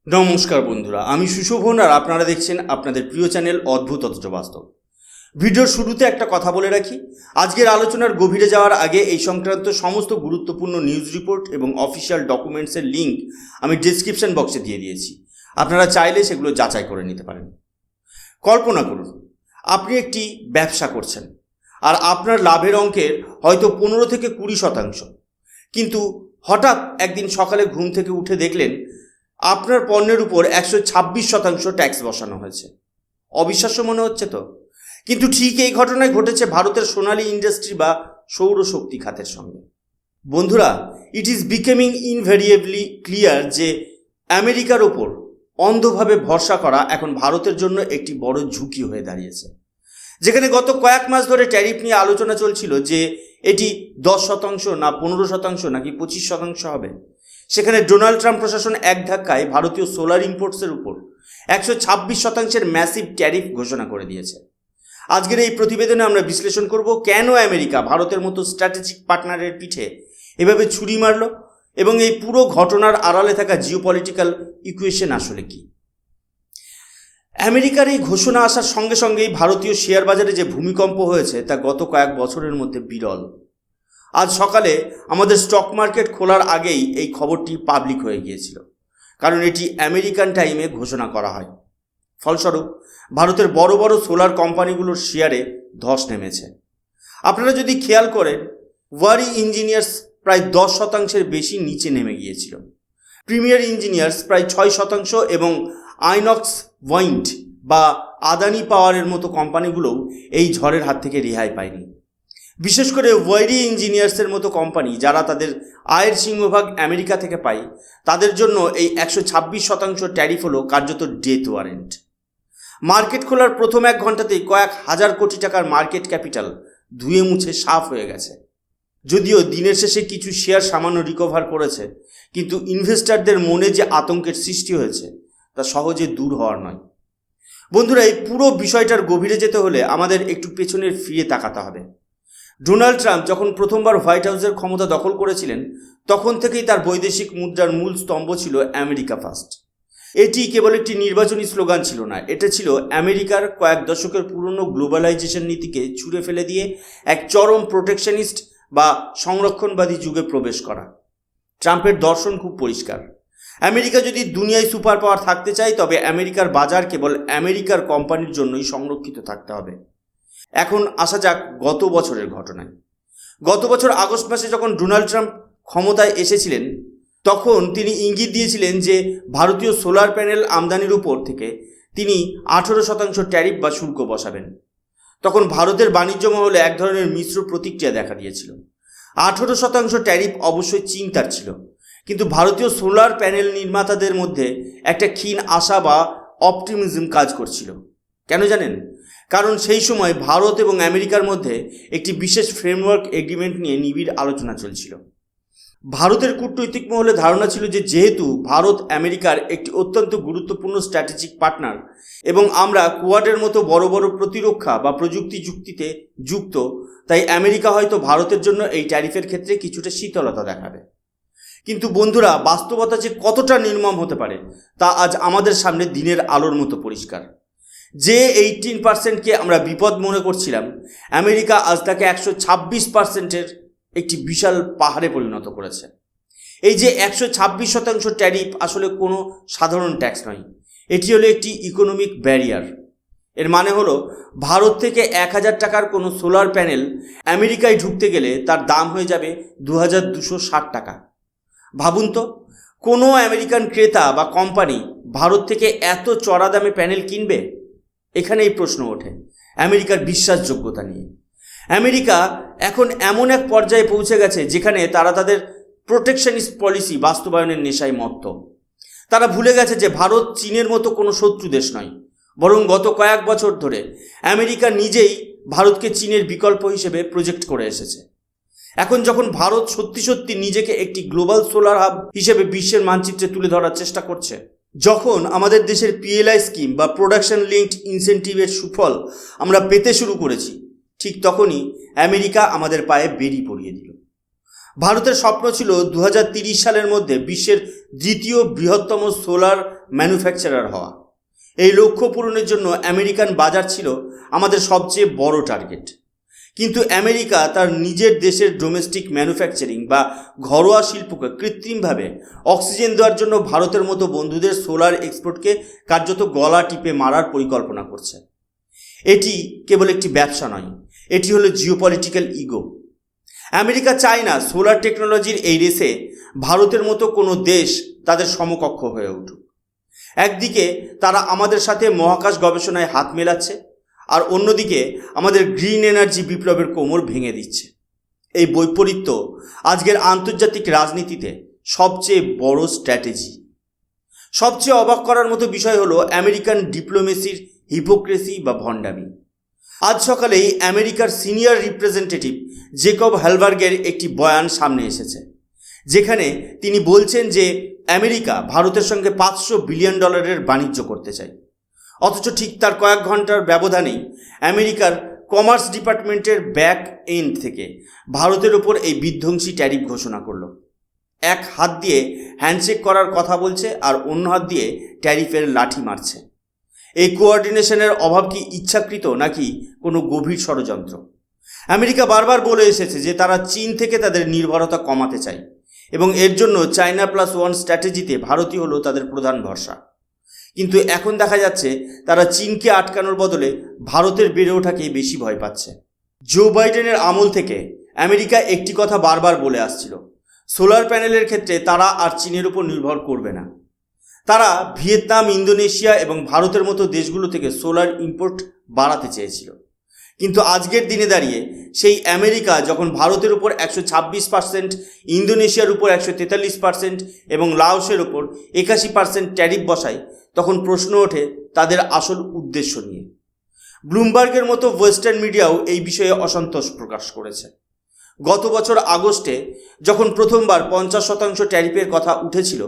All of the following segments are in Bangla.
নমস্কার বন্ধুরা, আমি সুশোভন আর আপনারা দেখছেন আপনাদের প্রিয় চ্যানেল অদ্ভুত অথচ বাস্তব। ভিডিওর শুরুতে একটা কথা বলে রাখি, আজকের আলোচনার গভীরে যাওয়ার আগে এই সংক্রান্ত সমস্ত গুরুত্বপূর্ণ নিউজ রিপোর্ট এবং অফিসিয়াল ডকুমেন্টসের লিঙ্ক আমি ডেসক্রিপশন বক্সে দিয়ে দিয়েছি। আপনারা চাইলে সেগুলো যাচাই করে নিতে পারেন। কল্পনা করুন, আপনি একটি ব্যবসা করছেন আর আপনার লাভের অঙ্কের হয়তো 15 থেকে 20%, কিন্তু হঠাৎ একদিন সকালে ঘুম থেকে উঠে দেখলেন আপনার পণ্যের উপর 126% ট্যাক্স বসানো হয়েছে। অবিশ্বাস্য মনে হচ্ছে তো? কিন্তু ঠিক এই ঘটনায় ঘটেছে ভারতের সোনালী ইন্ডাস্ট্রি বা সৌরশক্তি খাতের সঙ্গে। বন্ধুরা, it is becoming invariably clear যে আমেরিকার ওপর অন্ধভাবে ভরসা করা এখন ভারতের জন্য একটি বড় ঝুঁকি হয়ে দাঁড়িয়েছে। যেখানে গত কয়েক মাস ধরে ট্যারিফ নিয়ে আলোচনা চলছিল যে এটি 10% না 15% নাকি 25% হবে, সেখানে ডোনাল্ড ট্রাম্প প্রশাসন এক ধাক্কায় ভারতীয় সোলার ইম্পোর্টসের উপর 126% ম্যাসিভ ট্যারিফ ঘোষণা করে দিয়েছে। আজকের এই প্রতিবেদনে আমরা বিশ্লেষণ করব কেন আমেরিকা ভারতের মতো স্ট্র্যাটেজিক পার্টনারের পিঠে এভাবে ছুরি মারল এবং এই পুরো ঘটনার আড়ালে থাকা জিওপলিটিক্যাল ইকুয়েশন আসলে কি। আমেরিকার এই ঘোষণা আসার সঙ্গে সঙ্গেই ভারতীয় শেয়ার বাজারে যে ভূমিকম্প হয়েছে তা গত কয়েক বছরের মধ্যে বিরল। আজ সকালে আমাদের স্টক মার্কেট খোলার আগেই এই খবরটি পাবলিক হয়ে গিয়েছিল, কারণ এটি আমেরিকান টাইমে ঘোষণা করা হয়। ফলস্বরূপ ভারতের বড় বড় সোলার কোম্পানিগুলোর শেয়ারে ধস নেমেছে। আপনারা যদি খেয়াল করেন, ওয়ারি ইঞ্জিনিয়ার্স প্রায় 10% বেশি নিচে নেমে গিয়েছিল, প্রিমিয়ার ইঞ্জিনিয়ার্স প্রায় 6% এবং আইনক্স ওয়াইন্ড বা আদানি পাওয়ারের মতো কোম্পানিগুলোও এই ঝড়ের হাত থেকে রেহাই পায়নি। বিশেষ করে ওয়ারি ইঞ্জিনিয়ার্সের মতো কোম্পানি, যারা তাদের আয়ের সিংহভাগ আমেরিকা থেকে পায়, তাদের জন্য এই 126% ট্যারিফ হলো কার্যত ডেথ ওয়ারেন্ট। মার্কেট খোলার প্রথম 1 ঘন্টাতেই কয়েক হাজার কোটি টাকার মার্কেট ক্যাপিটাল ধুয়ে মুছে সাফ হয়ে গেছে। যদিও দিনের শেষে কিছু শেয়ার সামান্য রিকভার করেছে, কিন্তু ইনভেস্টরদের মনে যে আতঙ্কের সৃষ্টি হয়েছে তা সহজে দূর হওয়ার নয়। বন্ধুরা, এই পুরো বিষয়টার গভীরে যেতে হলে আমাদের একটু পেছনের ফিরে তাকাতে হবে। ডোনাল্ড ট্রাম্প যখন প্রথমবার হোয়াইট হাউসের ক্ষমতা দখল করেছিলেন, তখন থেকেই তার বৈদেশিক মুদ্রার মূল স্তম্ভ ছিল আমেরিকা ফার্স্ট। এটি কেবল একটি নির্বাচনী স্লোগান ছিল না, এটা ছিল আমেরিকার কয়েক দশকের পুরনো গ্লোবালাইজেশন নীতিকে ছুঁড়ে ফেলে দিয়ে এক চরম প্রোটেকশনিস্ট বা সংরক্ষণবাদী যুগে প্রবেশ করা। ট্রাম্পের দর্শন খুব পরিষ্কার, আমেরিকা যদি দুনিয়ায় সুপার পাওয়ার থাকতে চায়, তবে আমেরিকার বাজার কেবল আমেরিকার কোম্পানির জন্যই সংরক্ষিত থাকতে হবে। এখন আসা যাক গত বছরের ঘটনায়। গত বছর আগস্ট মাসে যখন ডোনাল্ড ট্রাম্প ক্ষমতায় এসেছিলেন, তখন তিনি ইঙ্গিত দিয়েছিলেন যে ভারতীয় সোলার প্যানেল আমদানির উপর থেকে তিনি 18% ট্যারিফ বা শুল্ক বসাবেন। তখন ভারতের বাণিজ্য মহলে এক ধরনের মিশ্র প্রতিক্রিয়া দেখা দিয়েছিল। 18% ট্যারিফ অবশ্যই চিন্তার ছিল, কিন্তু ভারতীয় সোলার প্যানেল নির্মাতাদের মধ্যে একটা ক্ষীণ আশা বা অপটিমিজম কাজ করছিল। কেন জানেন? কারণ সেই সময় ভারত এবং আমেরিকার মধ্যে একটি বিশেষ ফ্রেমওয়ার্ক এগ্রিমেন্ট নিয়ে নিবিড় আলোচনা চলছিল। ভারতের কূটনৈতিক মহলে ধারণা ছিল যে যেহেতু ভারত আমেরিকার একটি অত্যন্ত গুরুত্বপূর্ণ স্ট্র্যাটেজিক পার্টনার এবং আমরা কোয়াডের মতো বড় বড় প্রতিরক্ষা বা প্রযুক্তি চুক্তিতে যুক্ত, তাই আমেরিকা হয়তো ভারতের জন্য এই ট্যারিফের ক্ষেত্রে কিছুটা শীতলতা দেখাবে। কিন্তু বন্ধুরা, বাস্তবতা যে কতটা নির্মম হতে পারে তা আজ আমাদের সামনে দিনের আলোর মতো পরিষ্কার। যে 18%কে আমরা বিপদ মনে করছিলাম, আমেরিকা আজ তাকে 126%-এর একটি বিশাল পাহাড়ে পরিণত করেছে। এই যে 126% ট্যারিফ আসলে কোনো সাধারণ ট্যাক্স নয়, এটি হলো একটি ইকোনমিক ব্যারিয়ার। এর মানে হলো ভারত থেকে 1000 টাকার কোনো সোলার প্যানেল আমেরিকায় ঢুকতে গেলে তার দাম হয়ে যাবে 2260 টাকা। ভাবুন তো, কোনো আমেরিকান ক্রেতা বা কোম্পানি ভারত থেকে এত চড়া দামে প্যানেল কিনবে? এখানেই প্রশ্ন ওঠে আমেরিকার বিশ্বাসযোগ্যতা নিয়ে। আমেরিকা এখন এমন এক পর্যায়ে পৌঁছে গেছে যেখানে তারা তাদের প্রোটেকশনিস্ট পলিসি বাস্তবায়নের নেশায় মত্ত। তারা ভুলে গেছে যে ভারত চীনের মতো কোনো শত্রু দেশ নয়, বরং গত কয়েক বছর ধরে আমেরিকা নিজেই ভারতকে চীনের বিকল্প হিসেবে প্রজেক্ট করে এসেছে। এখন যখন ভারত সত্যি সত্যি নিজেকে একটি গ্লোবাল সোলার হাব হিসেবে বিশ্বের মানচিত্রে তুলে ধরার চেষ্টা করছে, যখন আমাদের দেশের পিএলআই স্কিম বা প্রোডাকশন লিঙ্কড ইনসেন্টিভের সুফল আমরা পেতে শুরু করেছি, ঠিক তখনই আমেরিকা আমাদের পায়ে বেড়ি পরিয়ে দিল। ভারতের স্বপ্ন ছিল 2030 সালের মধ্যে বিশ্বের দ্বিতীয় বৃহত্তম সোলার ম্যানুফ্যাকচারার হওয়া। এই লক্ষ্য পূরণের জন্য আমেরিকান বাজার ছিল আমাদের সবচেয়ে বড় টার্গেট। কিন্তু আমেরিকা তার নিজের দেশের ডোমেস্টিক ম্যানুফ্যাকচারিং বা ঘরোয়া শিল্পকে কৃত্রিমভাবে অক্সিজেন দেওয়ার জন্য ভারতের মতো বন্ধুদের সোলার এক্সপোর্টকে কার্যত গলা টিপে মারার পরিকল্পনা করছে। এটি কেবল একটি ব্যবসা নয়, এটি হলো জিওপলিটিক্যাল ইগো। আমেরিকা চায় না সোলার টেকনোলজির এই রেসে ভারতের মতো কোনো দেশ তাদের সমকক্ষ হয়ে উঠুক। একদিকে তারা আমাদের সাথে মহাকাশ গবেষণায় হাত মেলাচ্ছে, আর অন্যদিকে আমাদের গ্রিন এনার্জি বিপ্লবের কোমর ভেঙে দিচ্ছে। এই বৈপরীত্য আজকের আন্তর্জাতিক রাজনীতিতে সবচেয়ে বড় স্ট্র্যাটেজি। সবচেয়ে অবাক করার মতো বিষয় হলো আমেরিকান ডিপ্লোমেসির হিপোক্রেসি বা ভণ্ডামি। আজ সকালেই আমেরিকার সিনিয়র রিপ্রেজেন্টেটিভ জেকব হ্যালবার্গের একটি বয়ান সামনে এসেছে, যেখানে তিনি বলছেন যে আমেরিকা ভারতের সঙ্গে $500 বিলিয়ন বাণিজ্য করতে চায়। অথচ ঠিক তার কয়েক ঘন্টার ব্যবধানেই আমেরিকার কমার্স ডিপার্টমেন্টের ব্যাক এন্ড থেকে ভারতের ওপর এই বিধ্বংসী ট্যারিফ ঘোষণা করলো। এক হাত দিয়ে হ্যান্ডশেক করার কথা বলছে আর অন্য হাত দিয়ে ট্যারিফের লাঠি মারছে। এই কোঅর্ডিনেশনের অভাব কি ইচ্ছাকৃত নাকি কোনো গভীর ষড়যন্ত্র? আমেরিকা বারবার বলে এসেছে যে তারা চীন থেকে তাদের নির্ভরতা কমাতে চায় এবং এর জন্য চায়না +1 স্ট্র্যাটেজিতে ভারতই হলো তাদের প্রধান ভরসা। কিন্তু এখন দেখা যাচ্ছে তারা চীনকে আটকানোর বদলে ভারতের বেড়ে ওঠাকেই বেশি ভয় পাচ্ছে। জো বাইডেনের আমল থেকে আমেরিকা একটি কথা বারবার বলে আসছিল, সোলার প্যানেলের ক্ষেত্রে তারা আর চীনের উপর নির্ভর করবে না। তারা ভিয়েতনাম, ইন্দোনেশিয়া এবং ভারতের মতো দেশগুলো থেকে সোলার ইম্পোর্ট বাড়াতে চেয়েছিল। কিন্তু আজকের দিনে দাঁড়িয়ে সেই আমেরিকা যখন ভারতের উপর 126%, ইন্দোনেশিয়ার উপর 143% এবং লাওসের উপর 81% ট্যারিফ বসায়, তখন প্রশ্ন ওঠে তাদের আসল উদ্দেশ্য নিয়ে। ব্লুমবার্গের মতো ওয়েস্টার্ন মিডিয়াও এই বিষয়ে অসন্তোষ প্রকাশ করেছে। গত বছর আগস্টে যখন প্রথমবার 50% ট্যারিফের কথা উঠেছিল,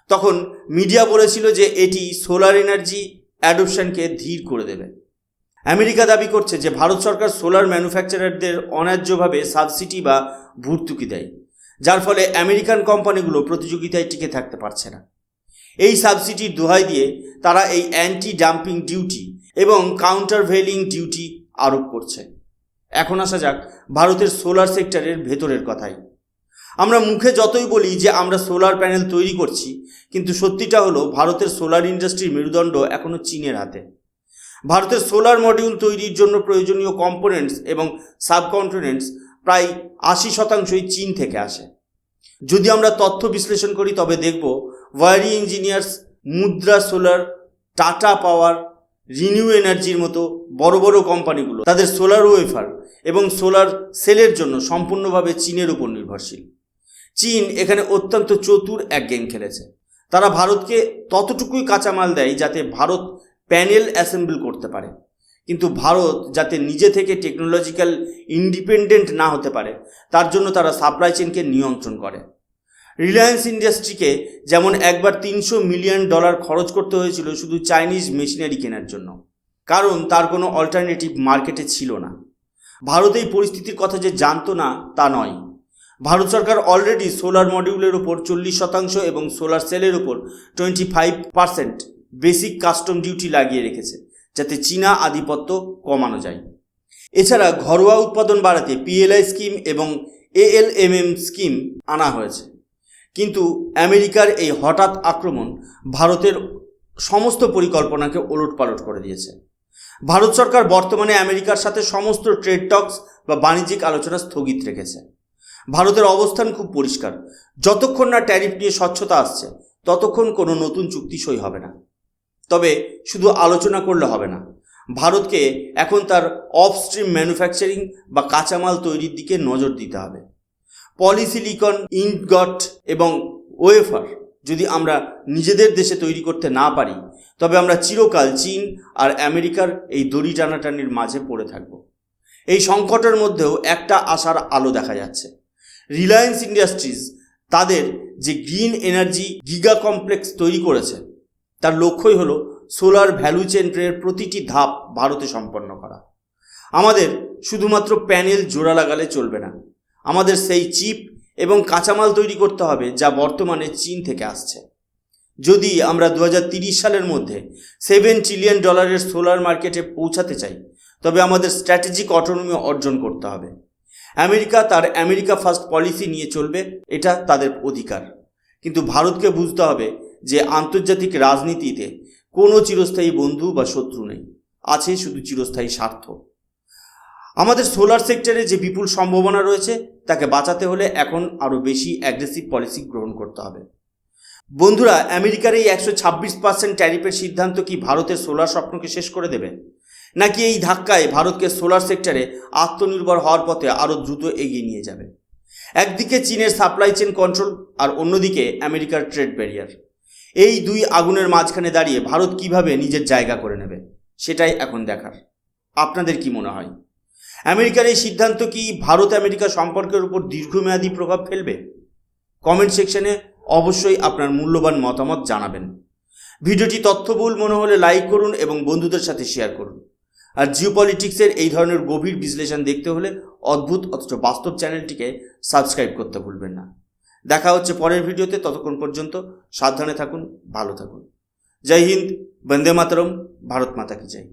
তখন মিডিয়া বলেছিল যে এটি সোলার এনার্জি অ্যাডপশনকে ধীর করে দেবে। আমেরিকা দাবি করছে যে ভারত সরকার সোলার ম্যানুফ্যাকচারারদের অন্যায্যভাবে সাবসিডি বা ভর্তুকি দেয়, যার ফলে আমেরিকান কোম্পানিগুলো প্রতিযোগিতায় টিকে থাকতে পারছে না। এই সাবসিডির দোহাই দিয়ে তারা এই অ্যান্টি ডাম্পিং ডিউটি এবং কাউন্টারভেইলিং ডিউটি আরোপ করছে। এখন আসা যাক ভারতের সোলার সেক্টরের ভেতরের কথাই। আমরা মুখে যতই বলি যে আমরা সোলার প্যানেল তৈরি করছি, কিন্তু সত্যিটা হলো ভারতের সোলার ইন্ডাস্ট্রির মেরুদণ্ড এখনও চীনের হাতে। ভারতের সোলার মডিউল তৈরির জন্য প্রয়োজনীয় কম্পোনেন্টস এবং সাবকম্পোনেন্টস প্রায় 80%ই চীন থেকে আসে। যদি আমরা তথ্য বিশ্লেষণ করি তবে দেখব ওয়ারি ইঞ্জিনিয়ার্স, মুদ্রা সোলার, টাটা পাওয়ার, রিনিউ এনার্জির মতো বড় বড় কোম্পানিগুলো তাদের সোলার ওয়েফার এবং সোলার সেলের জন্য সম্পূর্ণভাবে চীনের উপর নির্ভরশীল। চীন এখানে অত্যন্ত চতুর এক গেম খেলেছে। তারা ভারতকে ততটুকুই কাঁচামাল দেয় যাতে ভারত প্যানেল অ্যাসেম্বল করতে পারে, কিন্তু ভারত যাতে নিজে থেকে টেকনোলজিক্যাল ইন্ডিপেন্ডেন্ট না হতে পারে তার জন্য তারা সাপ্লাই চেনকে নিয়ন্ত্রণ করে। রিলায়েন্স ইন্ডাস্ট্রিকে যেমন একবার $300 মিলিয়ন খরচ করতে হয়েছিল শুধু চাইনিজ মেশিনারি কেনার জন্য, কারণ তার কোনো অল্টারনেটিভ মার্কেটে ছিল না। ভারত এই পরিস্থিতির কথা যে জানতো না তা নয়। ভারত সরকার অলরেডি সোলার মডিউলের উপর 40% এবং সোলার সেলের উপর 25% বেসিক কাস্টম ডিউটি লাগিয়ে রেখেছে, যাতে চীনা আধিপত্য কমানো যায়। এছাড়া ঘরোয়া উৎপাদন বাড়াতে PLI স্কিম এবং ALMM স্কিম আনা হয়েছে। কিন্তু আমেরিকার এই হঠাৎ আক্রমণ ভারতের সমস্ত পরিকল্পনাকে ওলটপালট করে দিয়েছে। ভারত সরকার বর্তমানে আমেরিকার সাথে সমস্ত ট্রেড টক্স বা বাণিজ্যিক আলোচনা স্থগিত রেখেছে। ভারতের অবস্থান খুব পরিষ্কার, যতক্ষণ না ট্যারিফ নিয়ে স্বচ্ছতা আসছে ততক্ষণ কোনো নতুন চুক্তি সই হবে না। তবে শুধু আলোচনা করলে হবে না, ভারতকে এখন তার অফস্ট্রিম ম্যানুফ্যাকচারিং বা কাঁচামাল তৈরির দিকে নজর দিতে হবে। পলিসিলিকন, ইনগট এবং ওয়েফার যদি আমরা নিজেদের দেশে তৈরি করতে না পারি, তবে আমরা চিরকাল চীন আর আমেরিকার এই দড়ি টানাটানির মাঝে পড়ে থাকব। এই সংকটের মধ্যেও একটা আশার আলো দেখা যাচ্ছে। রিলায়েন্স ইন্ডাস্ট্রিজ তাদের যে গ্রিন এনার্জি গিগা কমপ্লেক্স তৈরি করেছে তার লক্ষ্যই হলো সোলার ভ্যালু চেনের প্রতিটি ধাপ ভারতে সম্পন্ন করা। আমাদের শুধুমাত্র প্যানেল জোড়া লাগালে চলবে না, আমাদের সেই চিপ এবং কাঁচামাল তৈরি করতে হবে যা বর্তমানে চীন থেকে আসছে। যদি আমরা 2030 সালের মধ্যে $7 ট্রিলিয়ন সোলার মার্কেটে পৌঁছাতে চাই, তবে আমাদের স্ট্র্যাটেজিক অটোনমি অর্জন করতে হবে। আমেরিকা তার আমেরিকা ফার্স্ট পলিসি নিয়ে চলবে, এটা তাদের অধিকার। কিন্তু ভারতকে বুঝতে হবে যে আন্তর্জাতিক রাজনীতিতে কোনো চিরস্থায়ী বন্ধু বা শত্রু নেই, আছে শুধু চিরস্থায়ী স্বার্থ। আমাদের সোলার সেক্টরে যে বিপুল সম্ভাবনা রয়েছে তাকে বাঁচাতে হলে এখন আরও বেশি অ্যাগ্রেসিভ পলিসি গ্রহণ করতে হবে। বন্ধুরা, আমেরিকার এই 126% ট্যারিফের সিদ্ধান্ত কি ভারতের সোলার স্বপ্নকে শেষ করে দেবে, নাকি এই ধাক্কায় ভারতকে সোলার সেক্টরে আত্মনির্ভর হওয়ার পথে আরও দ্রুত এগিয়ে নিয়ে যাবে? একদিকে চীনের সাপ্লাই চেন কন্ট্রোল আর অন্যদিকে আমেরিকার ট্রেড ব্যারিয়ার। এই দুই আগুনের মাঝখানে দাঁড়িয়ে ভারত কিভাবে নিজের জায়গা করে নেবে, সেটাই এখন দেখার। আপনাদের কি মনে হয়, আমেরিকার এই সিদ্ধান্ত কি ভারত আমেরিকা সম্পর্কের উপর দীর্ঘমেয়াদী প্রভাব ফেলবে? কমেন্ট সেকশনে অবশ্যই আপনার মূল্যবান মতামত জানাবেন। ভিডিওটি তথ্যবহুল মনে হলে লাইক করুন এবং বন্ধুদের সাথে শেয়ার করুন। আর জিওপলিটিক্সের এই ধরনের গভীর বিশ্লেষণ দেখতে হলে অদ্ভুত অথচ বাস্তব চ্যানেলটিকে সাবস্ক্রাইব করতে ভুলবেন না। দেখা হচ্ছে পরের ভিডিওতে, ততক্ষণ পর্যন্ত সাবধানে থাকুন, ভালো থাকুন। জয় হিন্দ, বন্দে মাতরম, ভারত মাতা কি জয়।